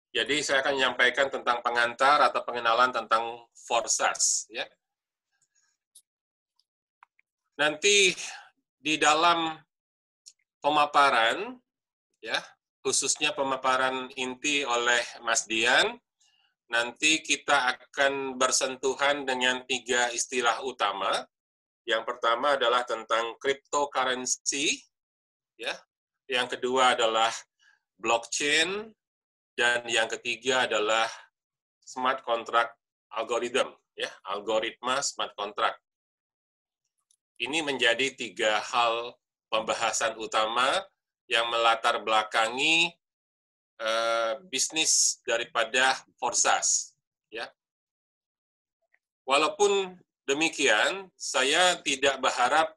Jadi saya akan menyampaikan tentang pengantar atau pengenalan tentang Forsas. Ya. Nanti di dalam pemaparan, ya, khususnya pemaparan inti oleh Mas Dian, nanti kita akan bersentuhan dengan 3 istilah utama. Yang pertama adalah tentang cryptocurrency, ya. Yang kedua adalah blockchain, dan yang ketiga adalah smart contract algorithm, ya, algoritma smart contract. Ini menjadi 3 hal pembahasan utama yang melatar belakangi bisnis daripada Forsas, ya. Walaupun demikian, saya tidak berharap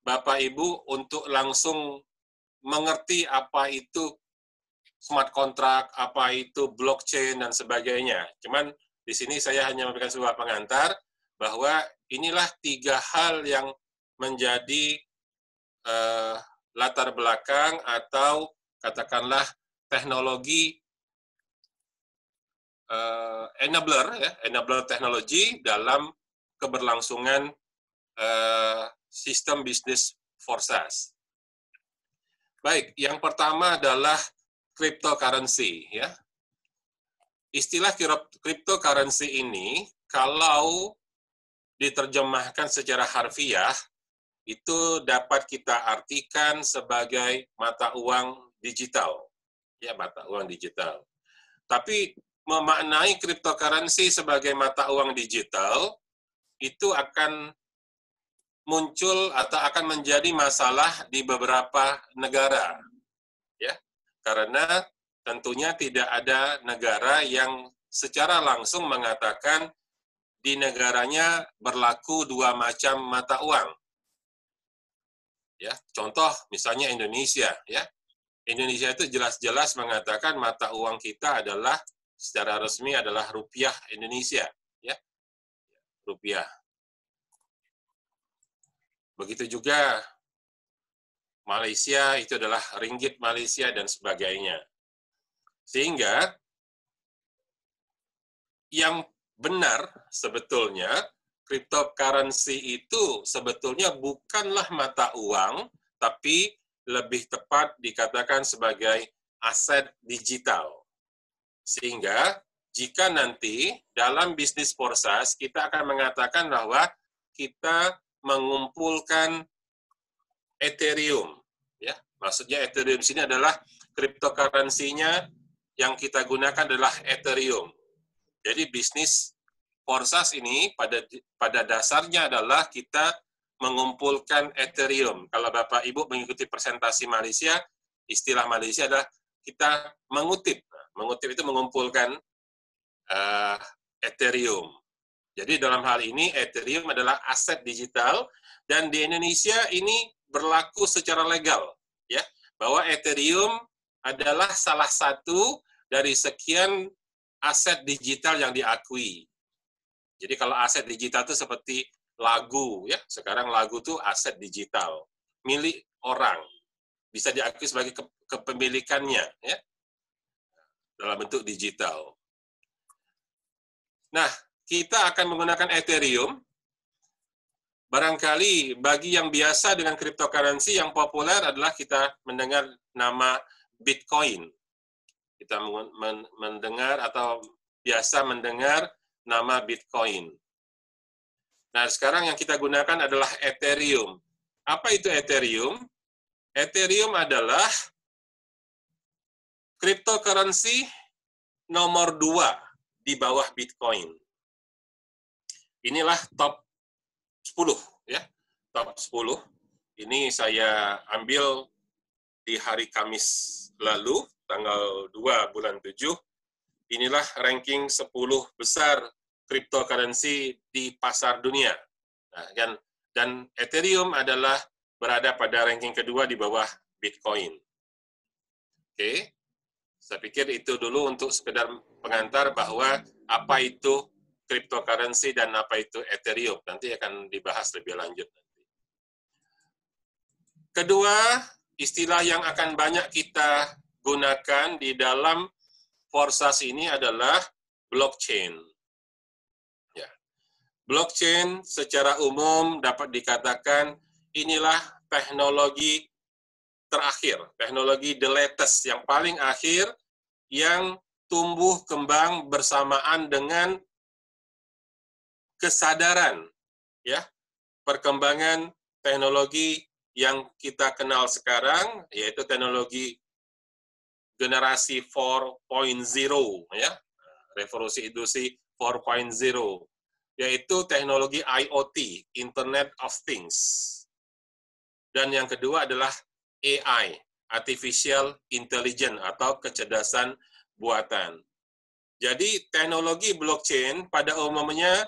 Bapak Ibu untuk langsung mengerti apa itu smart contract, apa itu blockchain, dan sebagainya. Cuman di sini saya hanya memberikan sebuah pengantar bahwa inilah 3 hal yang menjadi latar belakang atau katakanlah teknologi enabler, ya, enabler teknologi dalam keberlangsungan sistem bisnis Forsas. Baik, yang pertama adalah cryptocurrency, ya. Istilah cryptocurrency ini kalau diterjemahkan secara harfiah itu dapat kita artikan sebagai mata uang digital. Ya, mata uang digital. Tapi memaknai cryptocurrency sebagai mata uang digital itu akan muncul atau akan menjadi masalah di beberapa negara. Ya. Karena tentunya tidak ada negara yang secara langsung mengatakan di negaranya berlaku 2 macam mata uang. Ya, contoh misalnya Indonesia, ya. Indonesia itu jelas-jelas mengatakan mata uang kita adalah secara resmi adalah rupiah Indonesia, ya. Rupiah. Begitu juga Malaysia itu adalah ringgit Malaysia dan sebagainya. Sehingga yang benar sebetulnya cryptocurrency itu sebetulnya bukanlah mata uang, tapi lebih tepat dikatakan sebagai aset digital. Sehingga jika nanti dalam bisnis Forsas kita akan mengatakan bahwa kita mengumpulkan Ethereum, ya. Maksudnya Ethereum di sini adalah cryptocurrency-nya yang kita gunakan adalah Ethereum. Jadi bisnis Forsas ini pada dasarnya adalah kita mengumpulkan Ethereum. Kalau Bapak Ibu mengikuti presentasi Malaysia, istilah Malaysia adalah kita mengutip. Mengutip itu mengumpulkan Ethereum. Jadi dalam hal ini Ethereum adalah aset digital dan di Indonesia ini berlaku secara legal, ya, bahwa Ethereum adalah salah satu dari sekian aset digital yang diakui. Jadi kalau aset digital itu seperti lagu, ya, sekarang lagu itu aset digital milik orang, bisa diakui sebagai kepemilikannya, ya, dalam bentuk digital. Nah, kita akan menggunakan Ethereum. Barangkali bagi yang biasa dengan cryptocurrency yang populer adalah kita mendengar nama Bitcoin. Kita mendengar atau biasa mendengar nama Bitcoin. Nah, sekarang yang kita gunakan adalah Ethereum. Apa itu Ethereum? Ethereum adalah cryptocurrency nomor 2 di bawah Bitcoin. Inilah top 10, ya. Top 10. Ini saya ambil di hari Kamis lalu, tanggal 2 bulan 7. Inilah ranking 10 besar cryptocurrency di pasar dunia. Nah, dan Ethereum adalah berada pada ranking kedua di bawah Bitcoin. Oke. Saya pikir itu dulu untuk sekedar pengantar bahwa apa itu cryptocurrency dan apa itu Ethereum. Nanti akan dibahas lebih lanjut. Kedua, istilah yang akan banyak kita gunakan di dalam Forsas ini adalah blockchain. Ya. Blockchain secara umum dapat dikatakan inilah teknologi terakhir, teknologi the latest, yang paling akhir, yang tumbuh kembang bersamaan dengan kesadaran, ya, perkembangan teknologi yang kita kenal sekarang, yaitu teknologi generasi 4.0, ya, revolusi industri 4.0, yaitu teknologi IoT, Internet of Things. Dan yang kedua adalah AI, Artificial Intelligence atau kecerdasan buatan. Jadi teknologi blockchain pada umumnya,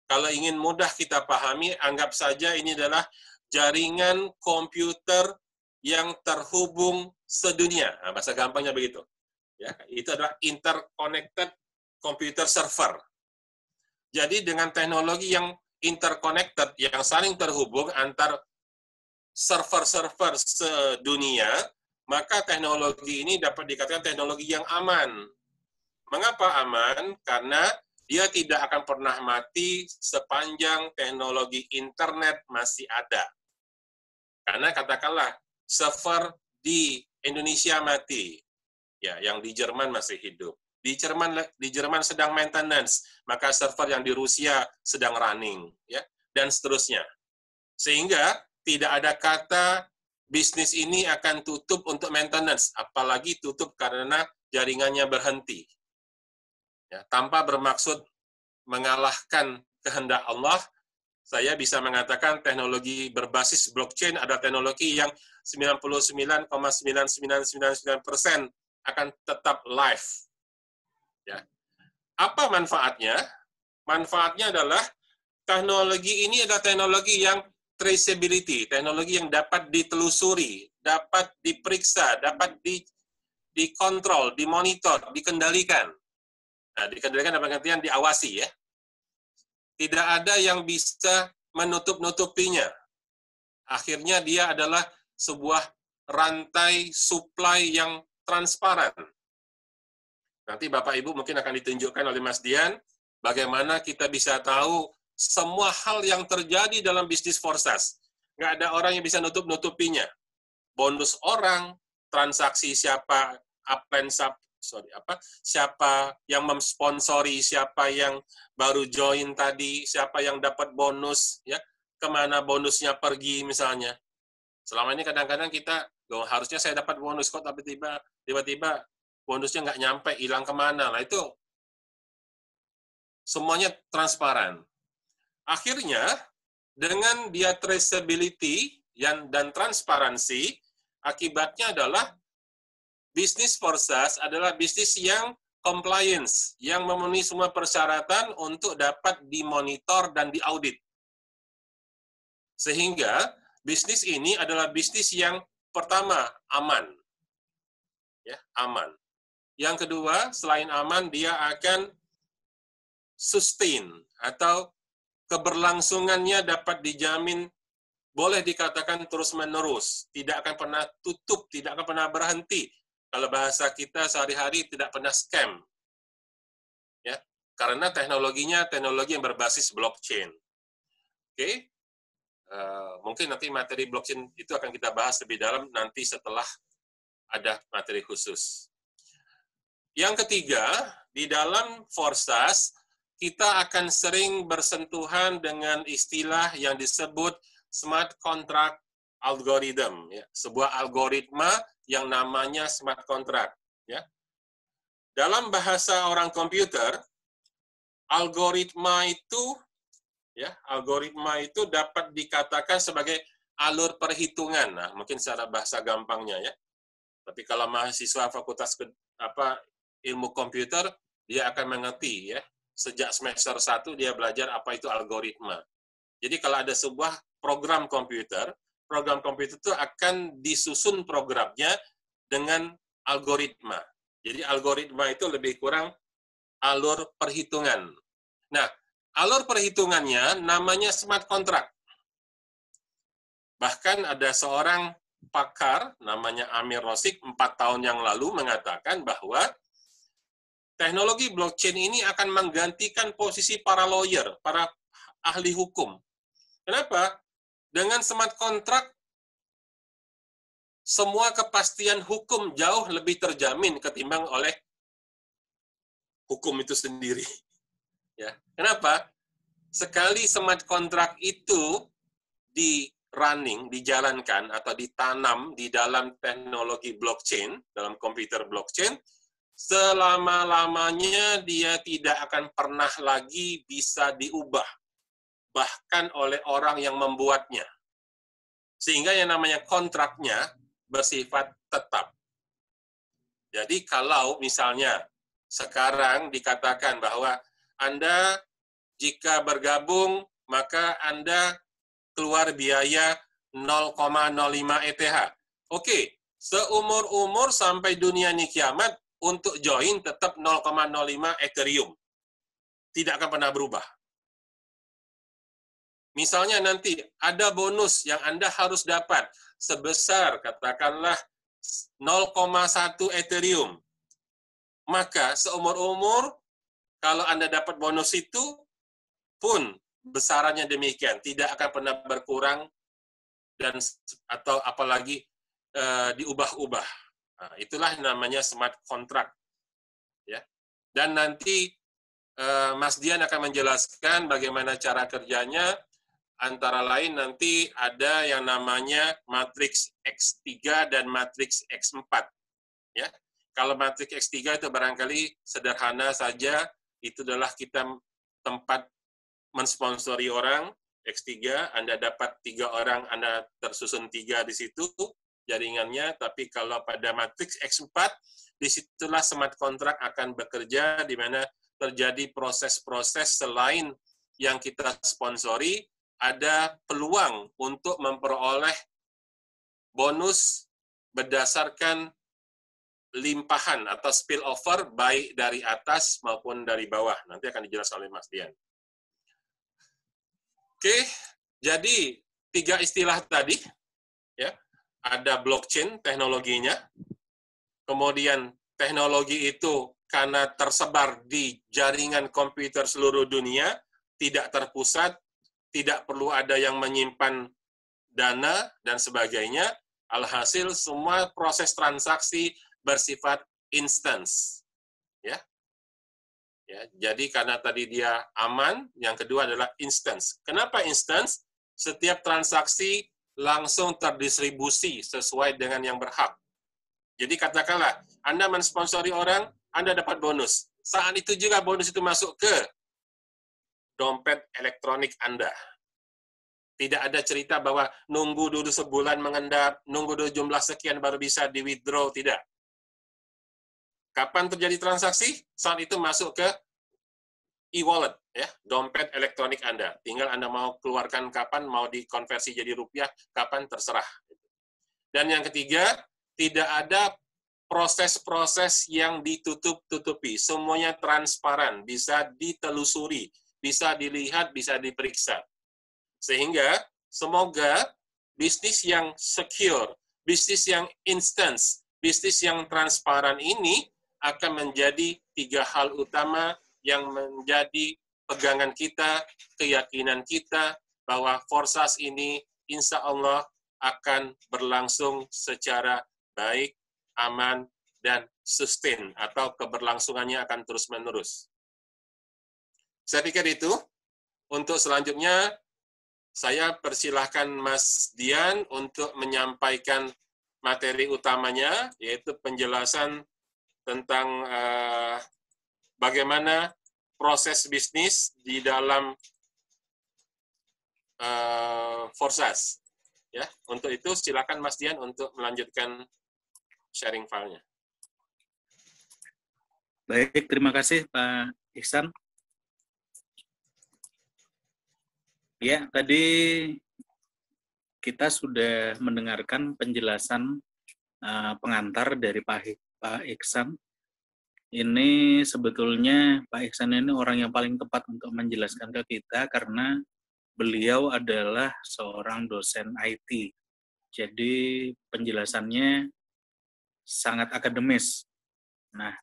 kalau ingin mudah kita pahami, anggap saja ini adalah jaringan komputer yang terhubung sedunia. Nah, bahasa gampangnya begitu. Ya, itu adalah interconnected computer server. Jadi dengan teknologi yang interconnected, yang saling terhubung antar server-server sedunia, maka teknologi ini dapat dikatakan teknologi yang aman. Mengapa aman? Karena dia tidak akan pernah mati sepanjang teknologi internet masih ada. Karena katakanlah server di Indonesia mati, ya, yang di Jerman masih hidup. Di Jerman sedang maintenance, maka server yang di Rusia sedang running, ya, dan seterusnya. Sehingga tidak ada kata bisnis ini akan tutup untuk maintenance, apalagi tutup karena jaringannya berhenti. Ya, tanpa bermaksud mengalahkan kehendak Allah, saya bisa mengatakan teknologi berbasis blockchain ada teknologi yang 99,9999% akan tetap live. Ya. Apa manfaatnya? Manfaatnya adalah teknologi ini adalah teknologi yang traceability, teknologi yang dapat ditelusuri, dapat diperiksa, dapat dikontrol, dimonitor, dikendalikan. Nah, dikendalikan dalam pengertian diawasi, ya. Tidak ada yang bisa menutup-nutupinya. Akhirnya dia adalah sebuah rantai supply yang transparan. Nanti Bapak Ibu mungkin akan ditunjukkan oleh Mas Dian, bagaimana kita bisa tahu semua hal yang terjadi dalam bisnis Forsas. Nggak ada orang yang bisa nutup-nutupinya. Bonus orang, transaksi siapa, siapa yang memsponsori, siapa yang baru join tadi, siapa yang dapat bonus, ya, kemana bonusnya pergi misalnya. Selama ini kadang-kadang kita, harusnya saya dapat bonus kok, tapi tiba-tiba bonusnya nggak nyampe, hilang kemana. Nah, itu semuanya transparan. Akhirnya, dengan dia traceability dan transparansi, akibatnya adalah bisnis Forsas adalah bisnis yang compliance, yang memenuhi semua persyaratan untuk dapat dimonitor dan diaudit. Sehingga bisnis ini adalah bisnis yang pertama, aman. Ya, aman. Yang kedua, selain aman, dia akan sustain atau keberlangsungannya dapat dijamin, boleh dikatakan terus-menerus, tidak akan pernah tutup, tidak akan pernah berhenti. Kalau bahasa kita sehari-hari tidak pernah scam. Ya, karena teknologinya teknologi yang berbasis blockchain. Oke. Mungkin nanti materi blockchain itu akan kita bahas lebih dalam nanti setelah ada materi khusus. Yang ketiga, di dalam Forsas kita akan sering bersentuhan dengan istilah yang disebut smart contract algorithm, ya, sebuah algoritma yang namanya smart contract. Ya. Dalam bahasa orang komputer, algoritma itu dapat dikatakan sebagai alur perhitungan. Nah, mungkin secara bahasa gampangnya, ya. Tapi kalau mahasiswa fakultas ilmu komputer, dia akan mengerti, ya. Sejak semester 1 dia belajar apa itu algoritma. Jadi kalau ada sebuah program komputer itu akan disusun programnya dengan algoritma. Jadi algoritma itu lebih kurang alur perhitungan. Nah, alur perhitungannya namanya smart contract. Bahkan ada seorang pakar namanya Amir Rosik 4 tahun yang lalu mengatakan bahwa teknologi blockchain ini akan menggantikan posisi para lawyer, para ahli hukum. Kenapa? Dengan smart contract, semua kepastian hukum jauh lebih terjamin ketimbang oleh hukum itu sendiri. Ya, kenapa? Sekali smart contract itu dijalankan atau ditanam di dalam teknologi blockchain, dalam komputer blockchain, selama-lamanya dia tidak akan pernah lagi bisa diubah, bahkan oleh orang yang membuatnya. Sehingga yang namanya kontraknya bersifat tetap. Jadi kalau misalnya sekarang dikatakan bahwa Anda jika bergabung, maka Anda keluar biaya 0,05 ETH. Oke, seumur-umur sampai dunia ini kiamat, untuk join tetap 0,05 Ethereum. Tidak akan pernah berubah. Misalnya nanti ada bonus yang Anda harus dapat sebesar, katakanlah, 0,1 Ethereum. Maka seumur-umur, kalau Anda dapat bonus itu pun besarannya demikian, tidak akan pernah berkurang dan atau apalagi diubah-ubah. Nah, itulah namanya smart contract, ya. Dan nanti Mas Dian akan menjelaskan bagaimana cara kerjanya. Antara lain nanti ada yang namanya matriks X3 dan matriks X4, ya. Kalau matriks X3 itu barangkali sederhana saja, itu adalah kita tempat mensponsori orang. X3, Anda dapat 3 orang, Anda tersusun 3 di situ jaringannya. Tapi kalau pada matriks X4, disitulah smart contract akan bekerja, di mana terjadi proses-proses selain yang kita sponsori, ada peluang untuk memperoleh bonus berdasarkan limpahan atau spillover baik dari atas maupun dari bawah. Nanti akan dijelaskan oleh Mas Dian. Oke, jadi 3 istilah tadi, ya, ada blockchain teknologinya, kemudian teknologi itu karena tersebar di jaringan komputer seluruh dunia, tidak terpusat, tidak perlu ada yang menyimpan dana dan sebagainya. Alhasil semua proses transaksi bersifat instance, ya. Ya, jadi karena tadi dia aman, yang kedua adalah instance. Kenapa instance? Setiap transaksi langsung terdistribusi sesuai dengan yang berhak. Jadi katakanlah Anda mensponsori orang, Anda dapat bonus. Saat itu juga bonus itu masuk ke dompet elektronik Anda. Tidak ada cerita bahwa nunggu dulu sebulan mengendap, nunggu dulu jumlah sekian baru bisa di-withdraw, tidak. Kapan terjadi transaksi? Saat itu masuk ke e-wallet, ya, dompet elektronik Anda. Tinggal Anda mau keluarkan kapan, mau dikonversi jadi rupiah, kapan terserah. Dan yang ketiga, tidak ada proses-proses yang ditutup-tutupi. Semuanya transparan, bisa ditelusuri, bisa dilihat, bisa diperiksa. Sehingga semoga bisnis yang secure, bisnis yang instant, bisnis yang transparan ini akan menjadi 3 hal utama yang menjadi pegangan kita, keyakinan kita, bahwa Forsas ini insya Allah akan berlangsung secara baik, aman, dan sustain, atau keberlangsungannya akan terus-menerus. Saya pikir itu. Untuk selanjutnya, saya persilahkan Mas Dian untuk menyampaikan materi utamanya, yaitu penjelasan tentang bagaimana proses bisnis di dalam Forsas. Ya, untuk itu silakan Mas Dian untuk melanjutkan sharing file-nya. Baik, terima kasih Pak Ihsan. Ya, tadi kita sudah mendengarkan penjelasan pengantar dari Pak Ihsan. Ini sebetulnya Pak Ihsan ini orang yang paling tepat untuk menjelaskan ke kita karena beliau adalah seorang dosen IT. Jadi penjelasannya sangat akademis. Nah,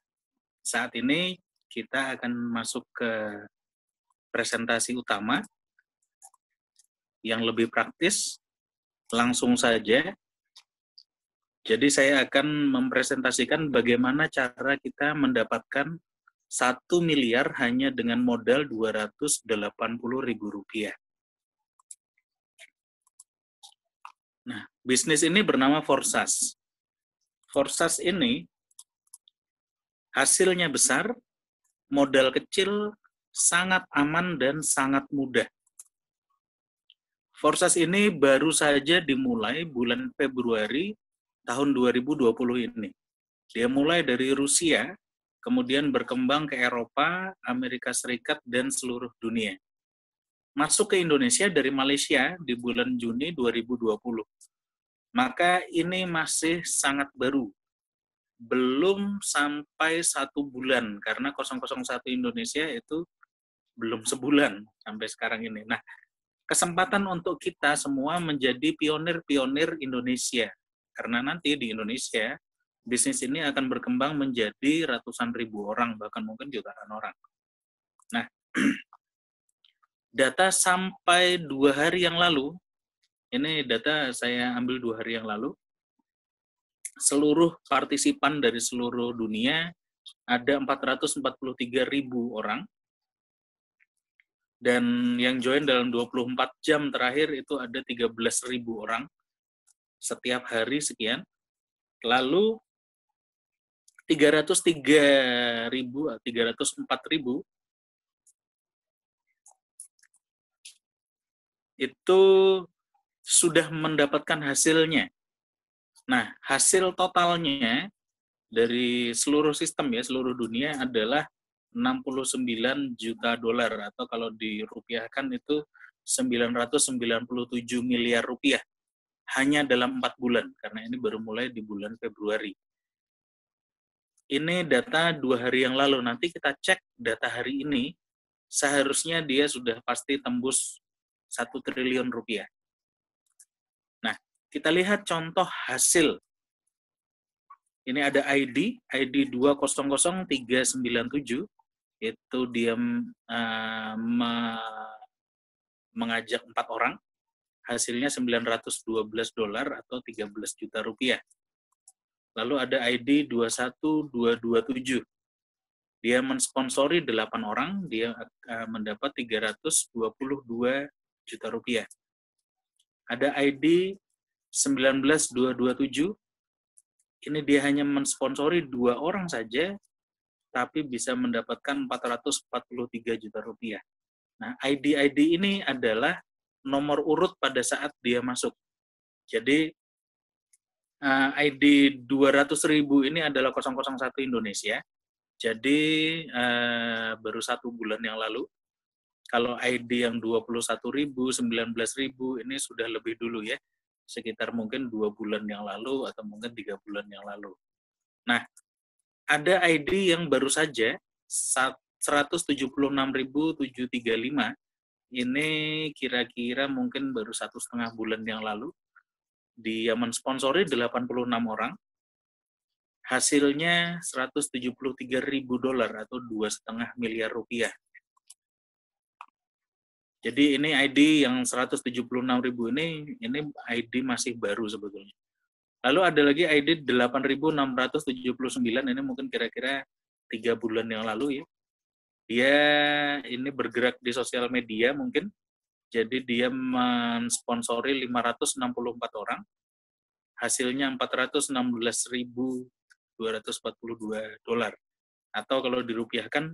saat ini kita akan masuk ke presentasi utama yang lebih praktis. Langsung saja. Jadi saya akan mempresentasikan bagaimana cara kita mendapatkan 1 miliar hanya dengan modal Rp280.000. Nah, bisnis ini bernama Forsas. Forsas ini hasilnya besar, modal kecil, sangat aman dan sangat mudah. Forsas ini baru saja dimulai bulan Februari tahun 2020 ini. Dia mulai dari Rusia, kemudian berkembang ke Eropa, Amerika Serikat, dan seluruh dunia. Masuk ke Indonesia dari Malaysia di bulan Juni 2020. Maka ini masih sangat baru. Belum sampai 1 bulan, karena 001 Indonesia itu belum sebulan sampai sekarang ini. Nah, kesempatan untuk kita semua menjadi pionir-pionir Indonesia. Karena nanti di Indonesia, bisnis ini akan berkembang menjadi ratusan ribu orang, bahkan mungkin jutaan orang. Nah, data sampai 2 hari yang lalu, ini data saya ambil 2 hari yang lalu, seluruh partisipan dari seluruh dunia ada 443.000 orang, dan yang join dalam 24 jam terakhir itu ada 13.000 orang, setiap hari sekian. Lalu 304.000 itu sudah mendapatkan hasilnya. Nah, hasil totalnya dari seluruh sistem ya, seluruh dunia adalah 69 juta dolar, atau kalau dirupiahkan itu 997 miliar rupiah hanya dalam 4 bulan, karena ini baru mulai di bulan Februari. Ini data 2 hari yang lalu. Nanti kita cek data hari ini, seharusnya dia sudah pasti tembus 1 triliun rupiah. Nah, kita lihat contoh hasil. Ini ada ID 200-397, itu dia mengajak 4 orang, hasilnya 912 dolar atau 13 juta rupiah. Lalu ada ID 21227, dia mensponsori 8 orang, dia mendapat 322 juta rupiah. Ada ID 19227, ini dia hanya mensponsori 2 orang saja, tapi bisa mendapatkan 443 juta rupiah. Nah, ID-ID ini adalah nomor urut pada saat dia masuk. Jadi, ID 200.000 ini adalah 001 Indonesia. Jadi, baru 1 bulan yang lalu. Kalau ID yang 21.000, 19.000, ini sudah lebih dulu ya. Sekitar mungkin 2 bulan yang lalu atau mungkin 3 bulan yang lalu. Nah, ada ID yang baru saja 176.735, ini kira-kira mungkin baru 1,5 bulan yang lalu. Dia mensponsori 86 orang, hasilnya 173.000 dolar atau 2,5 miliar rupiah. Jadi ini ID yang 176.000 ini ID masih baru sebetulnya. Lalu ada lagi ID 8.679, ini mungkin kira-kira 3 bulan yang lalu ya. Dia ini bergerak di sosial media mungkin, jadi dia mensponsori 564 orang, hasilnya 416.242 dolar, atau kalau dirupiahkan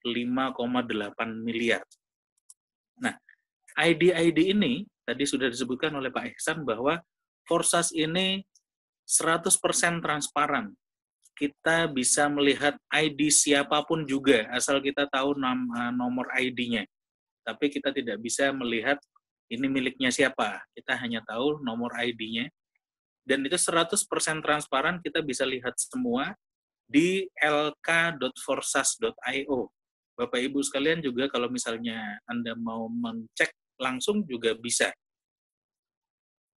5,8 miliar. Nah, ID-ID ini tadi sudah disebutkan oleh Pak Ihsan bahwa Forsas ini 100% transparan. Kita bisa melihat ID siapapun juga, asal kita tahu nomor ID-nya. Tapi kita tidak bisa melihat ini miliknya siapa. Kita hanya tahu nomor ID-nya. Dan itu 100% transparan, kita bisa lihat semua di lk.forsas.io. Bapak Ibu sekalian juga kalau misalnya Anda mau mencek langsung juga bisa.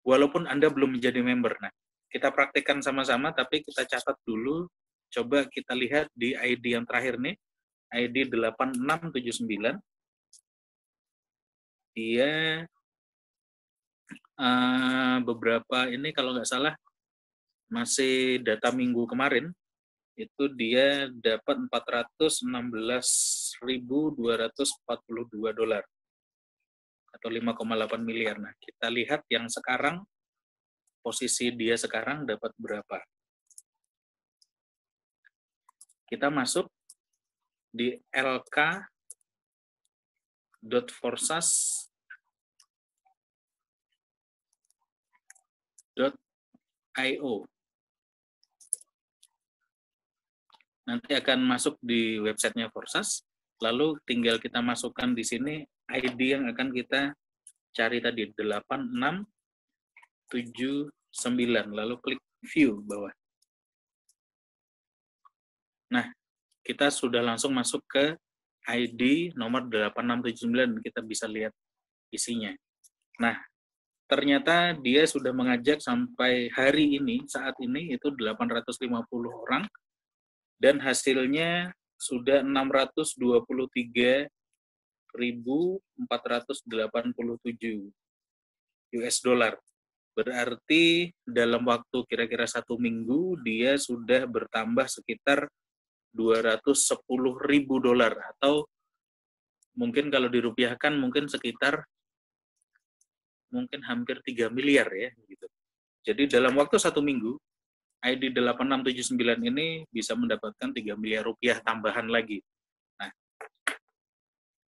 Walaupun Anda belum menjadi member. Nah, kita praktikkan sama-sama, tapi kita catat dulu. Coba kita lihat di ID yang terakhir nih, ID 8679. Dia beberapa ini kalau nggak salah masih data minggu kemarin, itu dia dapat $416.242 atau 5,8 miliar. Nah, kita lihat yang sekarang, posisi dia sekarang dapat berapa. Kita masuk di lk.forsas.io. Nanti akan masuk di websitenya Forsas, lalu tinggal kita masukkan di sini ID yang akan kita cari tadi, 8679, lalu klik view bawah. Nah, kita sudah langsung masuk ke ID nomor 8679, kita bisa lihat isinya. Nah, ternyata dia sudah mengajak sampai hari ini, saat ini itu 850 orang, dan hasilnya sudah 623.487 US dollar. Berarti dalam waktu kira-kira 1 minggu, dia sudah bertambah sekitar $210.000, atau mungkin kalau dirupiahkan mungkin sekitar hampir 3 miliar ya gitu. Jadi dalam waktu 1 minggu, ID 8679 ini bisa mendapatkan 3 miliar rupiah tambahan lagi. Nah,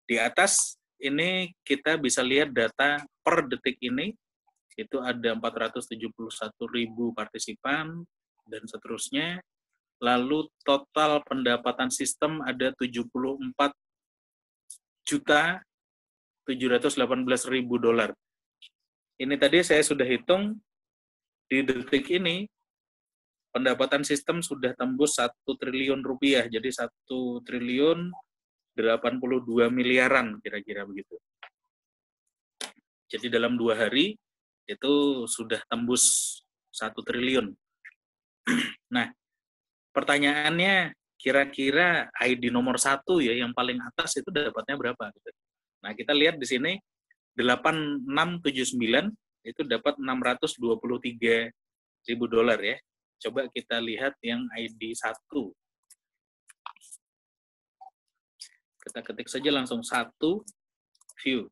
di atas ini kita bisa lihat data per detik ini, itu ada 471.000 partisipan dan seterusnya. Lalu total pendapatan sistem ada 74.718.000 dolar. Ini tadi saya sudah hitung, di detik ini pendapatan sistem sudah tembus 1 triliun rupiah, jadi 1.082 miliaran kira-kira begitu. Jadi dalam 2 hari itu sudah tembus 1 triliun. Nah, pertanyaannya, kira-kira ID nomor 1 ya, yang paling atas itu dapatnya berapa? Nah, kita lihat di sini 8679 itu dapat 623.000 dolar ya. Coba kita lihat yang ID 1. Kita ketik saja langsung 1 view.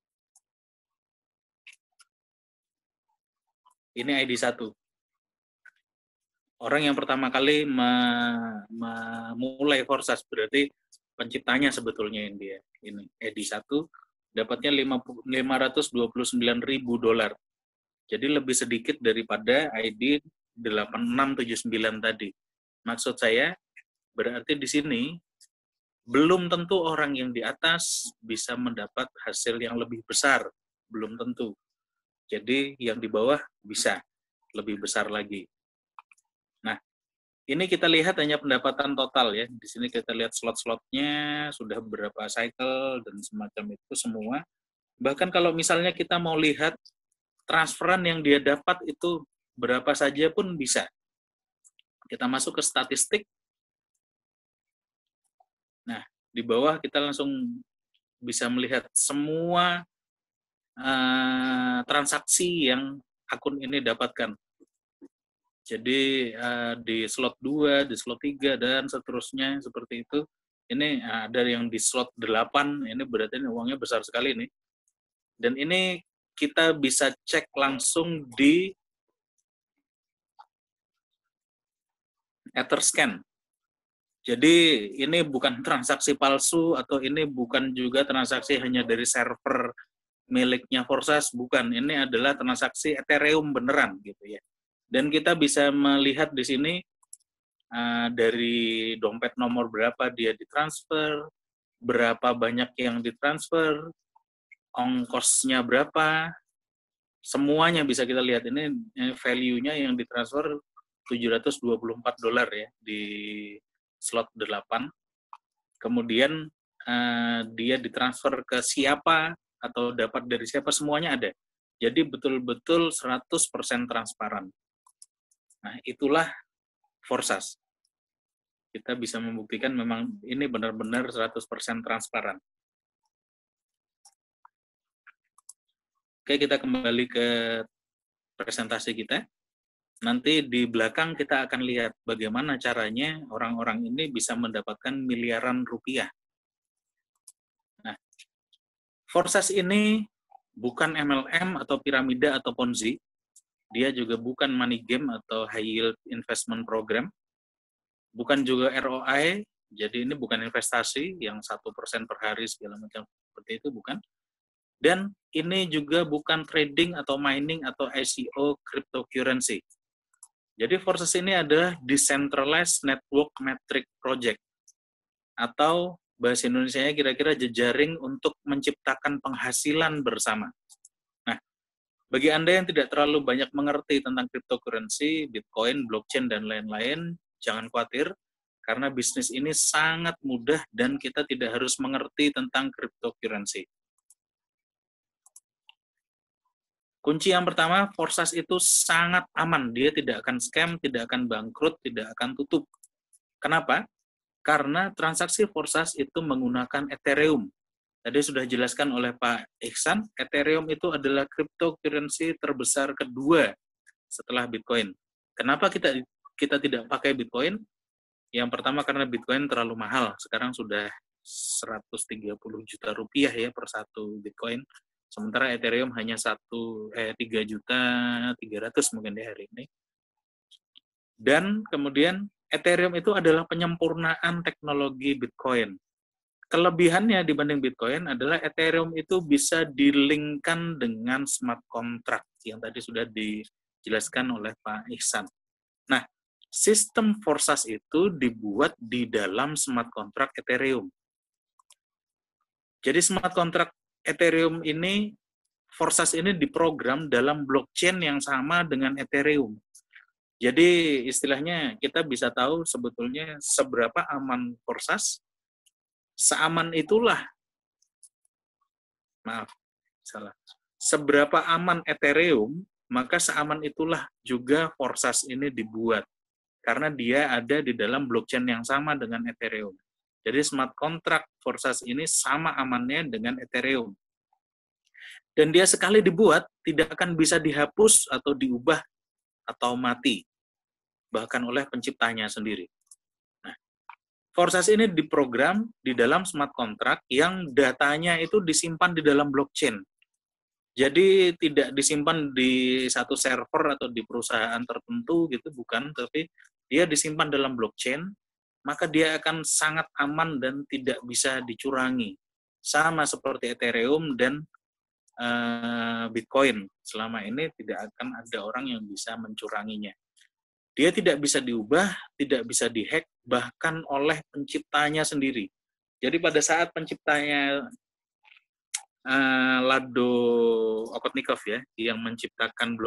Ini ID 1. Orang yang pertama kali memulai Forsas, berarti penciptanya sebetulnya yang dia. Ini ID 1 dapatnya 529.000 dolar. Jadi lebih sedikit daripada ID 8679 tadi. Maksud saya, berarti di sini belum tentu orang yang di atas bisa mendapat hasil yang lebih besar, belum tentu. Jadi yang di bawah bisa lebih besar lagi. Nah, ini kita lihat hanya pendapatan total ya. Di sini kita lihat slot-slotnya, sudah berapa cycle, dan semacam itu semua. Bahkan kalau misalnya kita mau lihat transferan yang dia dapat itu berapa saja pun bisa. Kita masuk ke statistik. Nah, di bawah kita langsung bisa melihat semua transaksi yang akun ini dapatkan. Jadi di slot 2, di slot 3, dan seterusnya seperti itu. Ini ada yang di slot 8, ini berarti uangnya besar sekali nih. Dan ini kita bisa cek langsung di Etherscan. Jadi ini bukan transaksi palsu, atau ini bukan juga transaksi hanya dari server miliknya Forsas, bukan. Ini adalah transaksi Ethereum beneran gitu ya. Dan kita bisa melihat di sini dari dompet nomor berapa dia ditransfer, berapa banyak yang ditransfer, ongkosnya berapa, semuanya bisa kita lihat. Ini value-nya yang ditransfer $724 ya di slot 8. Kemudian dia ditransfer ke siapa atau dapat dari siapa, semuanya ada. Jadi betul-betul 100% transparan. Nah, itulah Forsas. kita bisa membuktikan memang ini benar-benar 100% transparan. Oke, kita kembali ke presentasi kita. Nanti di belakang kita akan lihat bagaimana caranya orang-orang ini bisa mendapatkan miliaran rupiah. Nah, Forsas ini bukan MLM atau piramida atau Ponzi. Dia juga bukan money game atau high yield investment program. Bukan juga ROI, jadi ini bukan investasi yang 1% per hari segala macam seperti itu, bukan. Dan ini juga bukan trading atau mining atau ICO cryptocurrency. Jadi Forsas ini adalah Decentralized Network Metric Project, atau bahasa Indonesianya kira-kira jejaring untuk menciptakan penghasilan bersama. Nah, bagi Anda yang tidak terlalu banyak mengerti tentang cryptocurrency, Bitcoin, blockchain, dan lain-lain, jangan khawatir, karena bisnis ini sangat mudah dan kita tidak harus mengerti tentang cryptocurrency. Kunci yang pertama, Forsas itu sangat aman. Dia tidak akan scam, tidak akan bangkrut, tidak akan tutup. Kenapa? Karena transaksi Forsas itu menggunakan Ethereum. Tadi sudah dijelaskan oleh Pak Ihsan, Ethereum itu adalah cryptocurrency terbesar kedua setelah Bitcoin. Kenapa kita tidak pakai Bitcoin? Yang pertama karena Bitcoin terlalu mahal. Sekarang sudah 130 juta rupiah ya per satu Bitcoin. Sementara Ethereum hanya 3.300.000 mungkin di hari ini. Dan kemudian Ethereum itu adalah penyempurnaan teknologi Bitcoin. Kelebihannya dibanding Bitcoin adalah Ethereum itu bisa dilink-kan dengan smart contract yang tadi sudah dijelaskan oleh Pak Ihsan. Nah, sistem Forsas itu dibuat di dalam smart contract Ethereum. Jadi smart contract Ethereum ini, Forsas ini diprogram dalam blockchain yang sama dengan Ethereum. Jadi istilahnya kita bisa tahu sebetulnya seberapa aman Forsas, seaman itulah, seberapa aman Ethereum, maka seaman itulah juga Forsas ini dibuat. Karena dia ada di dalam blockchain yang sama dengan Ethereum. Jadi smart contract Forsas ini sama amannya dengan Ethereum. Dan dia sekali dibuat, tidak akan bisa dihapus atau diubah atau mati. Bahkan oleh penciptanya sendiri. Nah, Forsas ini diprogram di dalam smart contract yang datanya itu disimpan di dalam blockchain. Jadi tidak disimpan di satu server atau di perusahaan tertentu gitu, bukan. Tapi dia disimpan dalam blockchain, maka dia akan sangat aman dan tidak bisa dicurangi. Sama seperti Ethereum dan Bitcoin. Selama ini tidak akan ada orang yang bisa mencuranginya. Dia tidak bisa diubah, tidak bisa dihack, bahkan oleh penciptanya sendiri. Jadi pada saat penciptanya Lado Okotnikov ya, yang menciptakan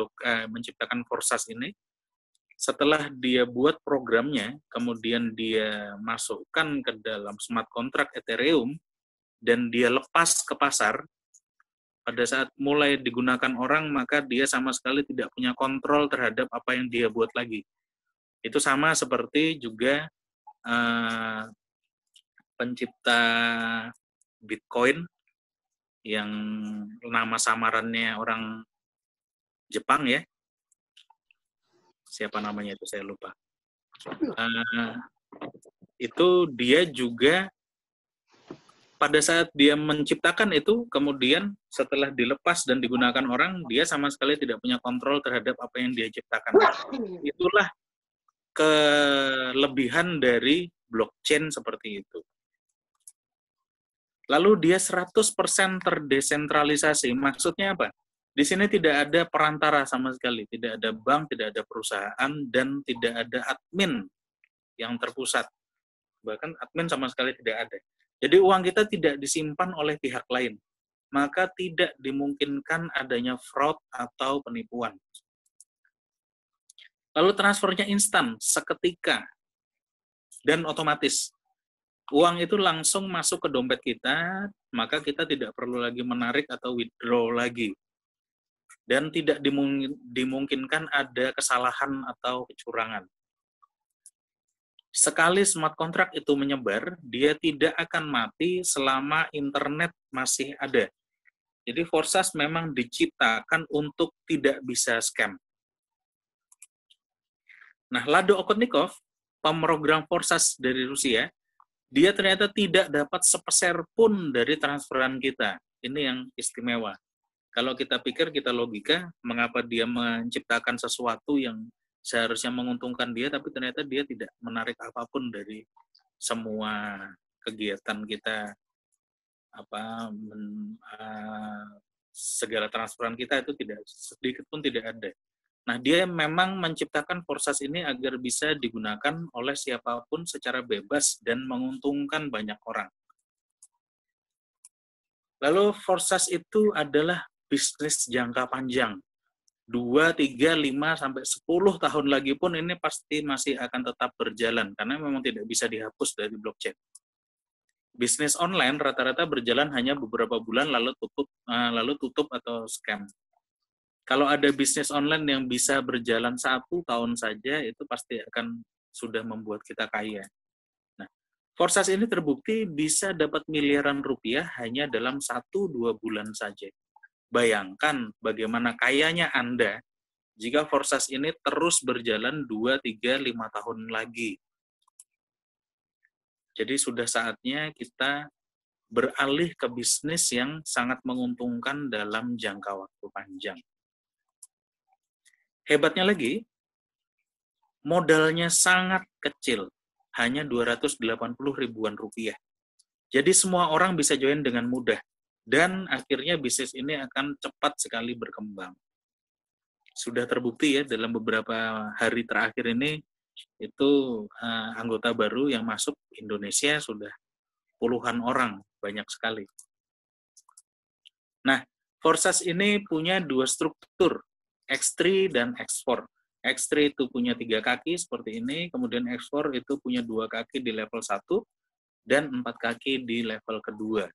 Forsas ini, setelah dia buat programnya, kemudian dia masukkan ke dalam smart contract Ethereum, dan dia lepas ke pasar, pada saat mulai digunakan orang, maka dia sama sekali tidak punya kontrol terhadap apa yang dia buat lagi. Itu sama seperti juga pencipta Bitcoin, yang nama samarannya orang Jepang ya. Siapa namanya itu saya lupa. Itu dia juga pada saat dia menciptakan itu, kemudian setelah dilepas dan digunakan orang, dia sama sekali tidak punya kontrol terhadap apa yang dia ciptakan. Itulah kelebihan dari blockchain seperti itu. Lalu dia 100% terdesentralisasi. Maksudnya apa? Di sini tidak ada perantara sama sekali. Tidak ada bank, tidak ada perusahaan, dan tidak ada admin yang terpusat. Bahkan admin sama sekali tidak ada. Jadi uang kita tidak disimpan oleh pihak lain. Maka tidak dimungkinkan adanya fraud atau penipuan. Lalu transfernya instan, seketika, dan otomatis. Uang itu langsung masuk ke dompet kita, maka kita tidak perlu lagi menarik atau withdraw lagi. Dan tidak dimungkinkan ada kesalahan atau kecurangan. Sekali smart contract itu menyebar, dia tidak akan mati selama internet masih ada. Jadi Forsas memang diciptakan untuk tidak bisa scam. Nah, Lado Okotnikov, pemrogram Forsas dari Rusia, dia ternyata tidak dapat sepeser pun dari transferan kita. Ini yang istimewa. Kalau kita pikir, kita logika, mengapa dia menciptakan sesuatu yang seharusnya menguntungkan dia, tapi ternyata dia tidak menarik apapun dari semua kegiatan kita, segala transferan kita itu tidak sedikit pun tidak ada. Nah, dia memang menciptakan Forsas ini agar bisa digunakan oleh siapapun secara bebas dan menguntungkan banyak orang. Lalu Forsas itu adalah bisnis jangka panjang. 2, 3, 5, sampai 10 tahun lagi pun ini pasti masih akan tetap berjalan, karena memang tidak bisa dihapus dari blockchain. Bisnis online rata-rata berjalan hanya beberapa bulan lalu tutup atau scam. Kalau ada bisnis online yang bisa berjalan 1 tahun saja, itu pasti akan sudah membuat kita kaya. Nah, Forsas ini terbukti bisa dapat miliaran rupiah hanya dalam 1-2 bulan saja. Bayangkan bagaimana kayanya Anda jika Forsas ini terus berjalan 2, 3, 5 tahun lagi. Jadi sudah saatnya kita beralih ke bisnis yang sangat menguntungkan dalam jangka waktu panjang. Hebatnya lagi, modalnya sangat kecil, hanya 280 ribuan rupiah. Jadi semua orang bisa join dengan mudah, dan akhirnya bisnis ini akan cepat sekali berkembang. Sudah terbukti ya, dalam beberapa hari terakhir ini, itu anggota baru yang masuk Indonesia sudah puluhan orang, banyak sekali. Nah, Forsas ini punya 2 struktur, X3 dan X4. X3 itu punya 3 kaki seperti ini, kemudian X4 itu punya 2 kaki di level 1 dan 4 kaki di level kedua.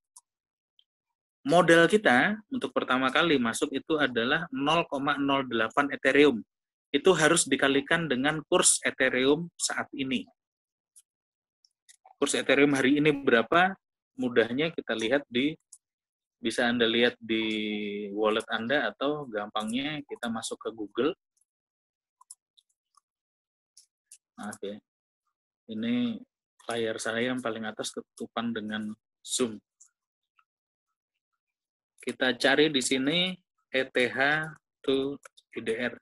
Modal kita untuk pertama kali masuk itu adalah 0,08 Ethereum. Itu harus dikalikan dengan kurs Ethereum saat ini. Kurs Ethereum hari ini berapa? Mudahnya kita lihat bisa Anda lihat di wallet Anda, atau gampangnya kita masuk ke Google. Maaf ya, ini layar saya yang paling atas ketutupan dengan zoom. Kita cari di sini ETH to UDR.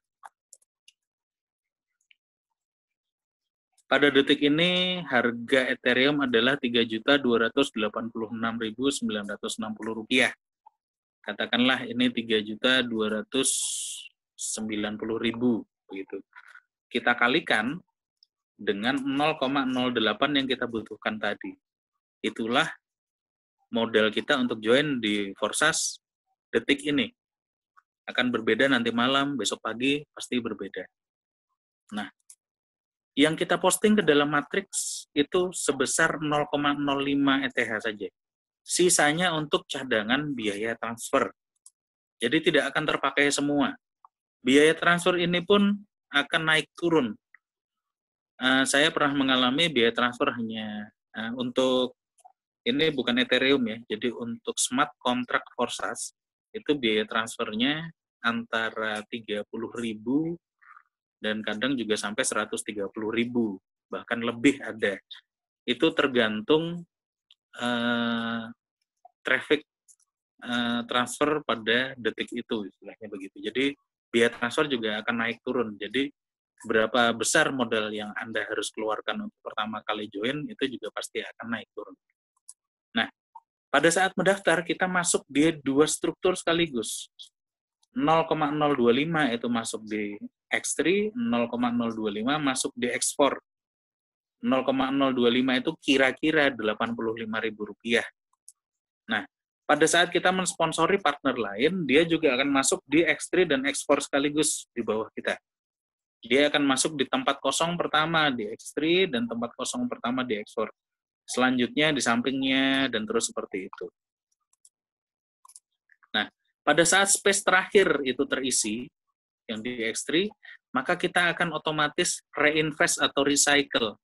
Pada detik ini harga Ethereum adalah Rp3.286.960. Katakanlah ini 3.290.000 begitu. Kita kalikan dengan 0,08 yang kita butuhkan tadi. Itulah modal kita untuk join di Forsas detik ini. Akan berbeda nanti malam, besok pagi pasti berbeda. Nah, yang kita posting ke dalam matriks itu sebesar 0,05 ETH saja. Sisanya untuk cadangan biaya transfer. Jadi tidak akan terpakai semua. Biaya transfer ini pun akan naik turun. Saya pernah mengalami biaya transfer hanya untuk ini bukan Ethereum ya. Jadi untuk smart contract Forsas itu biaya transfernya antara 30.000 dan kadang juga sampai 130.000, bahkan lebih ada. Itu tergantung traffic transfer pada detik itu, istilahnya begitu. Jadi biaya transfer juga akan naik turun. Jadi berapa besar modal yang Anda harus keluarkan untuk pertama kali join, itu juga pasti akan naik turun. Nah, pada saat mendaftar, kita masuk di 2 struktur sekaligus. 0,025 itu masuk di X3, 0,025 masuk di X4. 0,025 itu kira-kira Rp85.000. Nah, pada saat kita mensponsori partner lain, dia juga akan masuk di X3 dan X4 sekaligus di bawah kita. Dia akan masuk di tempat kosong pertama di X3 dan tempat kosong pertama di X4. Selanjutnya di sampingnya dan terus seperti itu. Nah, pada saat space terakhir itu terisi, yang di X3, maka kita akan otomatis reinvest atau recycle.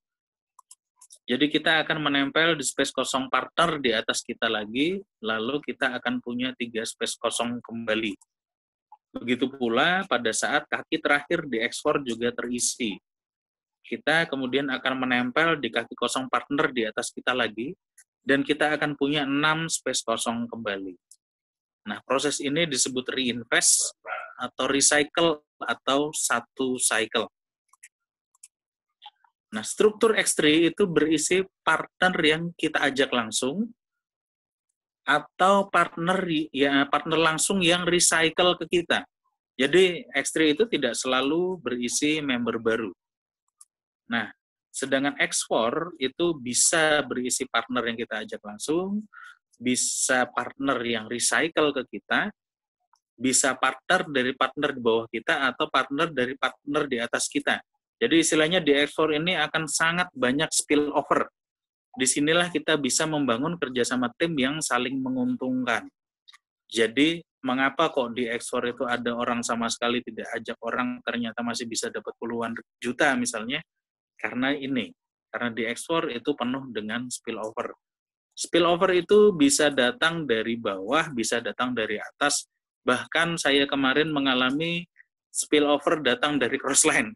Jadi kita akan menempel di space kosong partner di atas kita lagi, lalu kita akan punya 3 space kosong kembali. Begitu pula pada saat kaki terakhir di ekspor juga terisi. Kita kemudian akan menempel di kaki kosong partner di atas kita lagi, dan kita akan punya 6 space kosong kembali. Nah, proses ini disebut reinvest atau recycle atau satu cycle. Nah, struktur X3 itu berisi partner yang kita ajak langsung atau partner langsung yang recycle ke kita. Jadi X3 itu tidak selalu berisi member baru. Nah, sedangkan X4 itu bisa berisi partner yang kita ajak langsung, bisa partner yang recycle ke kita, bisa partner dari partner di bawah kita atau partner dari partner di atas kita. Jadi istilahnya di X4 ini akan sangat banyak spillover. Disinilah kita bisa membangun kerjasama tim yang saling menguntungkan. Jadi mengapa kok di X4 itu ada orang sama sekali tidak ajak orang ternyata masih bisa dapat puluhan juta misalnya? Karena di X4 itu penuh dengan spillover. Spillover itu bisa datang dari bawah, bisa datang dari atas. Bahkan saya kemarin mengalami spillover datang dari crossline.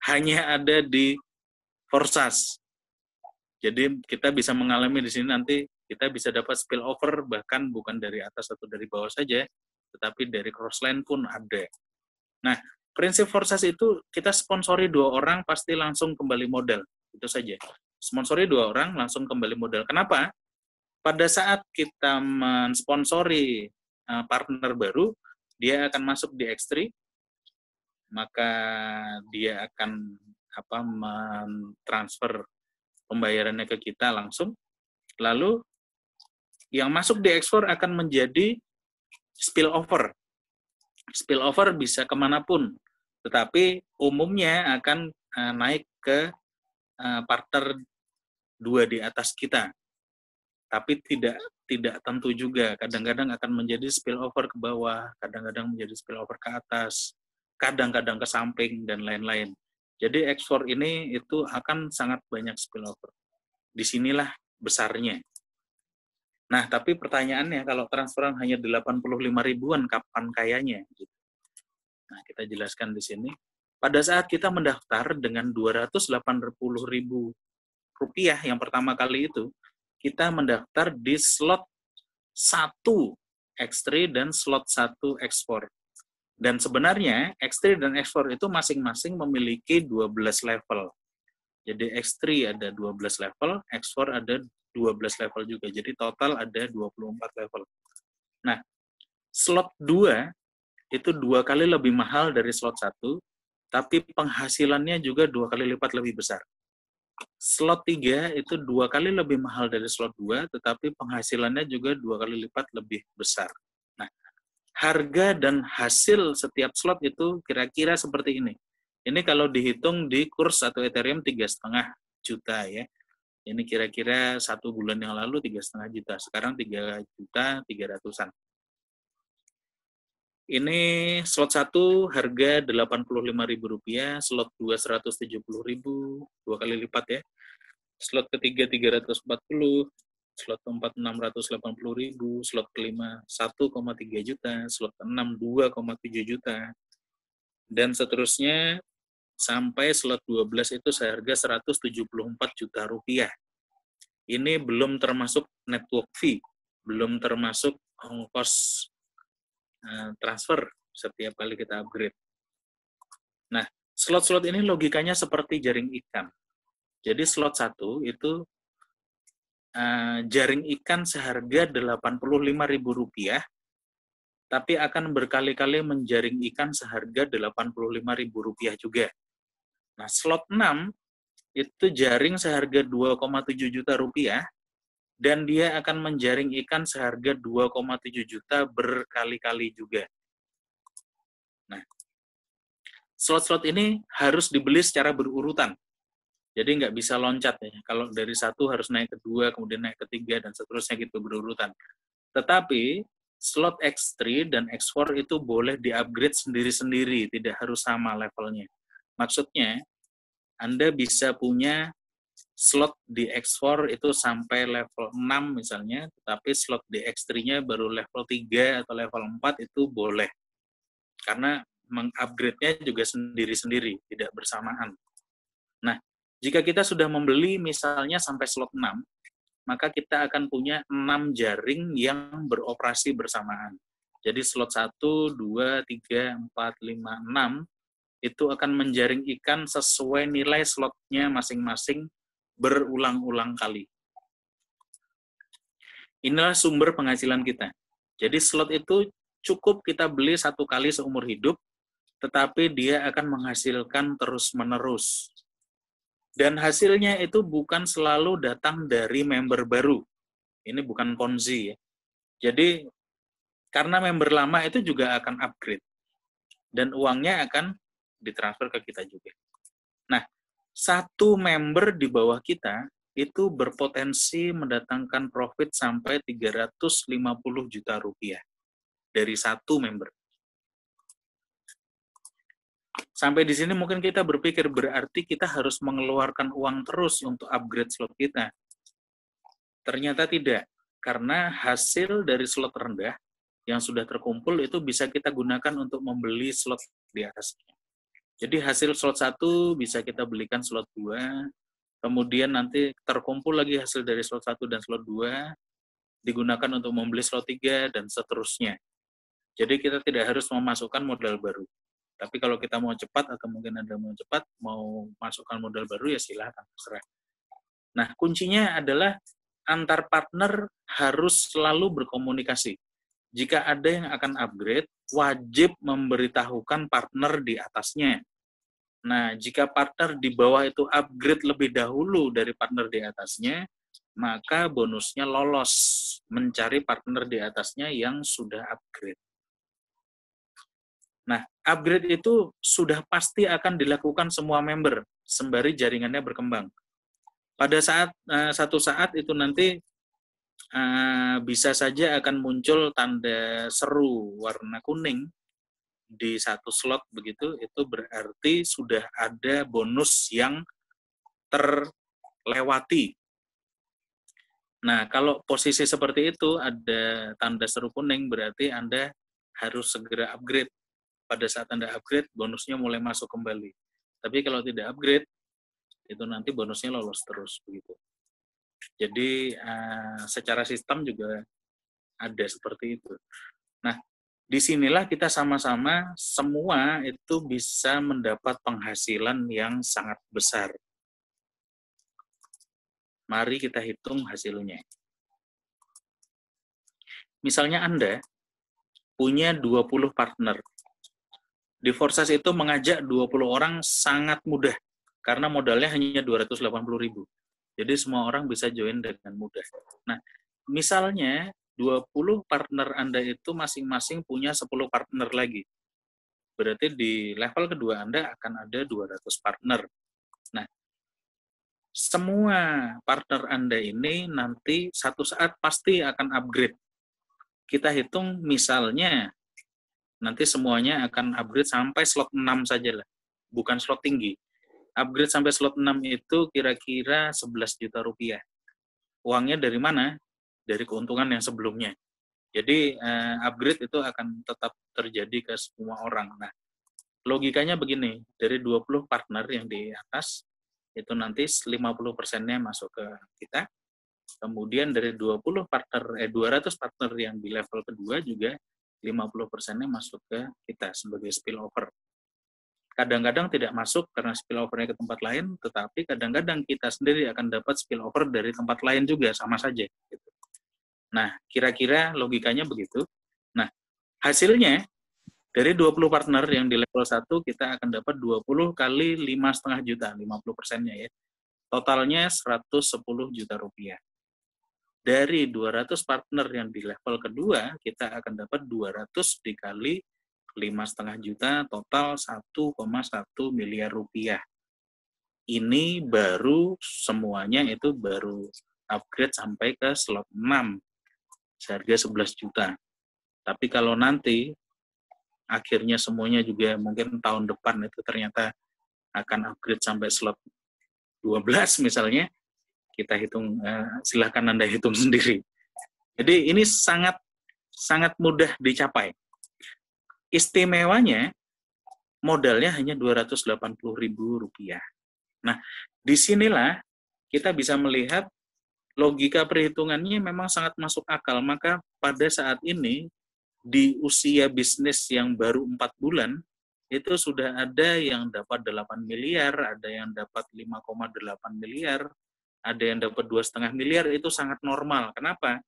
Hanya ada di Forsas. Jadi kita bisa mengalami di sini nanti kita bisa dapat spillover bahkan bukan dari atas atau dari bawah saja, tetapi dari crossline pun ada. Nah, prinsip Forsas itu kita sponsori 2 orang pasti langsung kembali modal. Itu saja. Sponsori 2 orang langsung kembali modal. Kenapa? Pada saat kita mensponsori partner baru, dia akan masuk di X3, maka dia akan mentransfer pembayarannya ke kita langsung. Lalu yang masuk di X4 akan menjadi spillover. Spillover bisa kemanapun, tetapi umumnya akan naik ke partner 2 di atas kita. Tapi tidak tentu juga. Kadang-kadang akan menjadi spillover ke bawah, kadang-kadang menjadi spillover ke atas, kadang-kadang ke samping, dan lain-lain. Jadi X4 ini itu akan sangat banyak spillover. Disinilah besarnya. Nah, tapi pertanyaannya, kalau transferan hanya 85 ribuan, kapan kayanya? Nah, kita jelaskan di sini. Pada saat kita mendaftar dengan 280 ribu rupiah yang pertama kali itu, kita mendaftar di slot 1 X3 dan slot 1 X4. Dan sebenarnya X3 dan X4 itu masing-masing memiliki 12 level. Jadi X3 ada 12 level, X4 ada 12 level juga. Jadi total ada 24 level. Nah, slot 2 itu 2 kali lebih mahal dari slot 1, tapi penghasilannya juga 2 kali lipat lebih besar. Slot 3 itu 2 kali lebih mahal dari slot 2, tetapi penghasilannya juga 2 kali lipat lebih besar. Nah, harga dan hasil setiap slot itu kira-kira seperti ini. Ini kalau dihitung di kurs satu Ethereum 3,5 juta ya. Ini kira-kira 1 bulan yang lalu 3,5 juta. Sekarang 3.300.000-an. Ini slot 1 harga Rp85.000, slot 2 Rp170.000, 2 kali lipat ya. Slot ketiga 340, slot keempat 680.000, slot kelima 1,3 juta, slot keenam 2,7 juta, dan seterusnya sampai slot 12 itu seharga Rp174 juta. Ini belum termasuk network fee, belum termasuk ongkos transfer setiap kali kita upgrade. Nah, slot-slot ini logikanya seperti jaring ikan. Jadi slot 1 itu jaring ikan seharga Rp85.000, tapi akan berkali-kali menjaring ikan seharga Rp85.000 juga. Nah, slot 6 itu jaring seharga Rp2,7 juta, dan dia akan menjaring ikan seharga 2,7 juta berkali-kali juga. Nah, slot-slot ini harus dibeli secara berurutan. Jadi nggak bisa loncat ya. Kalau dari 1 harus naik ke 2, kemudian naik ke 3, dan seterusnya gitu berurutan. Tetapi slot X3 dan X4 itu boleh di-upgrade sendiri-sendiri, tidak harus sama levelnya. Maksudnya, Anda bisa punya slot di X4 itu sampai level 6 misalnya, tetapi slot di X3-nya baru level 3 atau level 4 itu boleh. Karena mengupgrade-nya juga sendiri-sendiri, tidak bersamaan. Nah, jika kita sudah membeli misalnya sampai slot 6, maka kita akan punya 6 jaring yang beroperasi bersamaan. Jadi slot 1, 2, 3, 4, 5, 6 itu akan menjaring ikan sesuai nilai slotnya masing-masing berulang-ulang kali. Inilah sumber penghasilan kita. Jadi slot itu cukup kita beli 1 kali seumur hidup, tetapi dia akan menghasilkan terus-menerus. Dan hasilnya itu bukan selalu datang dari member baru. Ini bukan Ponzi ya. Jadi karena member lama itu juga akan upgrade. Dan uangnya akan ditransfer ke kita juga. Nah, 1 member di bawah kita itu berpotensi mendatangkan profit sampai 350 juta rupiah dari 1 member. Sampai di sini mungkin kita berpikir berarti kita harus mengeluarkan uang terus untuk upgrade slot kita. Ternyata tidak, karena hasil dari slot rendah yang sudah terkumpul itu bisa kita gunakan untuk membeli slot di atasnya. Jadi hasil slot 1 bisa kita belikan slot 2, kemudian nanti terkumpul lagi hasil dari slot 1 dan slot 2, digunakan untuk membeli slot 3, dan seterusnya. Jadi kita tidak harus memasukkan modal baru. Tapi kalau kita mau cepat, atau mungkin Anda mau cepat, mau masukkan modal baru, ya silahkan, terserah. Nah, kuncinya adalah antar partner harus selalu berkomunikasi. Jika ada yang akan upgrade, wajib memberitahukan partner di atasnya. Nah, jika partner di bawah itu upgrade lebih dahulu dari partner di atasnya, maka bonusnya lolos mencari partner di atasnya yang sudah upgrade. Nah, upgrade itu sudah pasti akan dilakukan semua member, sembari jaringannya berkembang. Pada satu saat itu nanti bisa saja akan muncul tanda seru warna kuning di 1 slot begitu, itu berarti sudah ada bonus yang terlewati. Nah, kalau posisi seperti itu ada tanda seru kuning, berarti Anda harus segera upgrade. Pada saat Anda upgrade, bonusnya mulai masuk kembali. Tapi kalau tidak upgrade, itu nanti bonusnya lolos terus begitu. Jadi secara sistem juga ada seperti itu. Nah, disinilah kita sama-sama semua itu bisa mendapat penghasilan yang sangat besar. Mari kita hitung hasilnya. Misalnya Anda punya 20 partner. Di Forsas itu mengajak 20 orang sangat mudah, karena modalnya hanya 280.000. Jadi semua orang bisa join dengan mudah. Nah, misalnya 20 partner Anda itu masing-masing punya 10 partner lagi. Berarti di level kedua Anda akan ada 200 partner. Nah, semua partner Anda ini nanti satu saat pasti akan upgrade. Kita hitung misalnya nanti semuanya akan upgrade sampai slot 6 saja lah, bukan slot tinggi. Upgrade sampai slot 6 itu kira-kira 11 juta rupiah. Uangnya dari mana? Dari keuntungan yang sebelumnya. Jadi upgrade itu akan tetap terjadi ke semua orang. Nah, logikanya begini, dari 20 partner yang di atas, itu nanti 50%-nya masuk ke kita. Kemudian dari 200 partner yang di level kedua juga 50%-nya masuk ke kita sebagai spillover. Kadang-kadang tidak masuk karena spillover-nya ke tempat lain, tetapi kadang-kadang kita sendiri akan dapat spillover dari tempat lain juga, sama saja. Gitu. Nah, kira-kira logikanya begitu. Nah, hasilnya dari 20 partner yang di level 1, kita akan dapat 20 kali 5,5 juta, 50%-nya ya. Totalnya 110 juta rupiah. Dari 200 partner yang di level kedua, kita akan dapat 200 dikali 5,5 juta, total 1,1 miliar rupiah. Ini baru semuanya itu baru upgrade sampai ke slot 6, seharga 11 juta. Tapi kalau nanti akhirnya semuanya juga mungkin tahun depan itu ternyata akan upgrade sampai slot 12 misalnya, kita hitung, silahkan Anda hitung sendiri. Jadi ini sangat mudah dicapai. Istimewanya, modalnya hanya Rp280.000. Nah, disinilah kita bisa melihat logika perhitungannya memang sangat masuk akal. Maka pada saat ini, di usia bisnis yang baru 4 bulan, itu sudah ada yang dapat 8 miliar, ada yang dapat 5,8 miliar, ada yang dapat 2,5 miliar, itu sangat normal. Kenapa?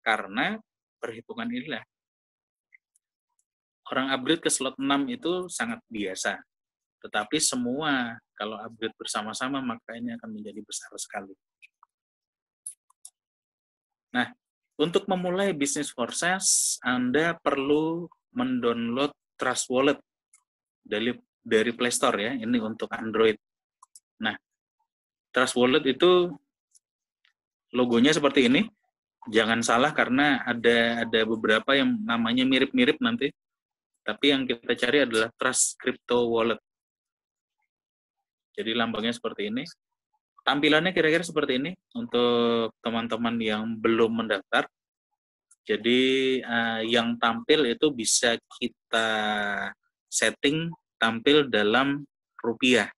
Karena perhitungan inilah. Orang upgrade ke slot 6 itu sangat biasa. Tetapi semua kalau upgrade bersama-sama, maka ini akan menjadi besar sekali. Nah, untuk memulai bisnis Forces, Anda perlu mendownload Trust Wallet dari Play Store ya, ini untuk Android. Nah, Trust Wallet itu logonya seperti ini. Jangan salah karena ada beberapa yang namanya mirip-mirip nanti. Tapi yang kita cari adalah Trust Crypto Wallet. Jadi lambangnya seperti ini. Tampilannya kira-kira seperti ini untuk teman-teman yang belum mendaftar. Jadi yang tampil itu bisa kita setting tampil dalam rupiah.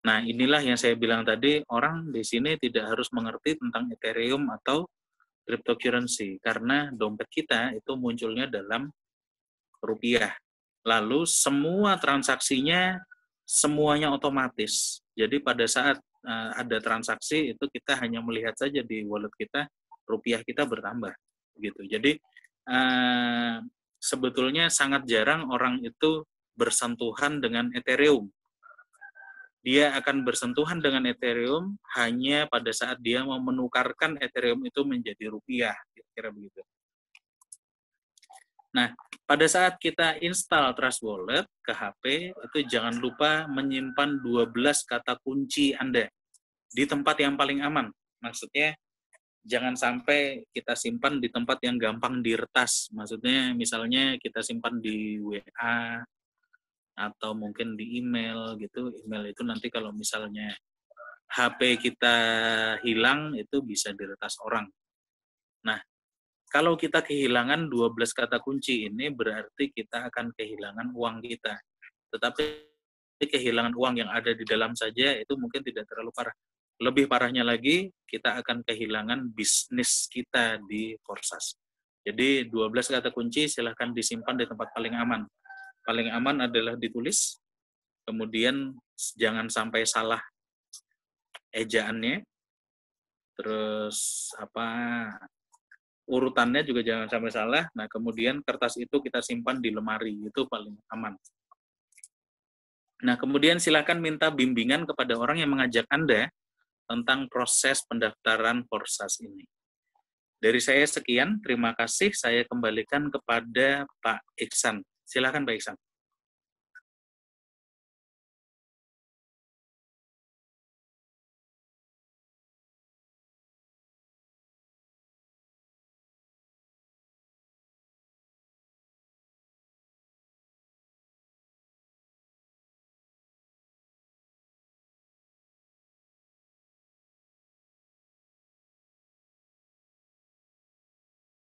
Nah, inilah yang saya bilang tadi, orang di sini tidak harus mengerti tentang Ethereum atau cryptocurrency, karena dompet kita itu munculnya dalam rupiah. Lalu semua transaksinya semuanya otomatis. Jadi pada saat ada transaksi itu kita hanya melihat saja di wallet kita, rupiah kita bertambah gitu. Jadi sebetulnya sangat jarang orang itu bersentuhan dengan Ethereum. Dia akan bersentuhan dengan Ethereum hanya pada saat dia mau menukarkan Ethereum itu menjadi rupiah, kira-kira begitu. Nah, pada saat kita install Trust Wallet ke HP, itu jangan lupa menyimpan 12 kata kunci Anda di tempat yang paling aman. Maksudnya, jangan sampai kita simpan di tempat yang gampang diretas. Maksudnya, misalnya kita simpan di WA, atau mungkin di email gitu. Email itu nanti kalau misalnya HP kita hilang, itu bisa diretas orang. Nah, kalau kita kehilangan 12 kata kunci ini, berarti kita akan kehilangan uang kita. Tetapi kehilangan uang yang ada di dalam saja itu mungkin tidak terlalu parah. Lebih parahnya lagi, kita akan kehilangan bisnis kita di Forsas. Jadi 12 kata kunci silahkan disimpan di tempat paling aman. Paling aman adalah ditulis, kemudian jangan sampai salah ejaannya, terus urutannya juga jangan sampai salah. Nah, kemudian kertas itu kita simpan di lemari, itu paling aman. Nah, kemudian silakan minta bimbingan kepada orang yang mengajak Anda tentang proses pendaftaran Forsas ini. Dari saya sekian, terima kasih. Saya kembalikan kepada Pak Iksan. Silakan Pak Iksan.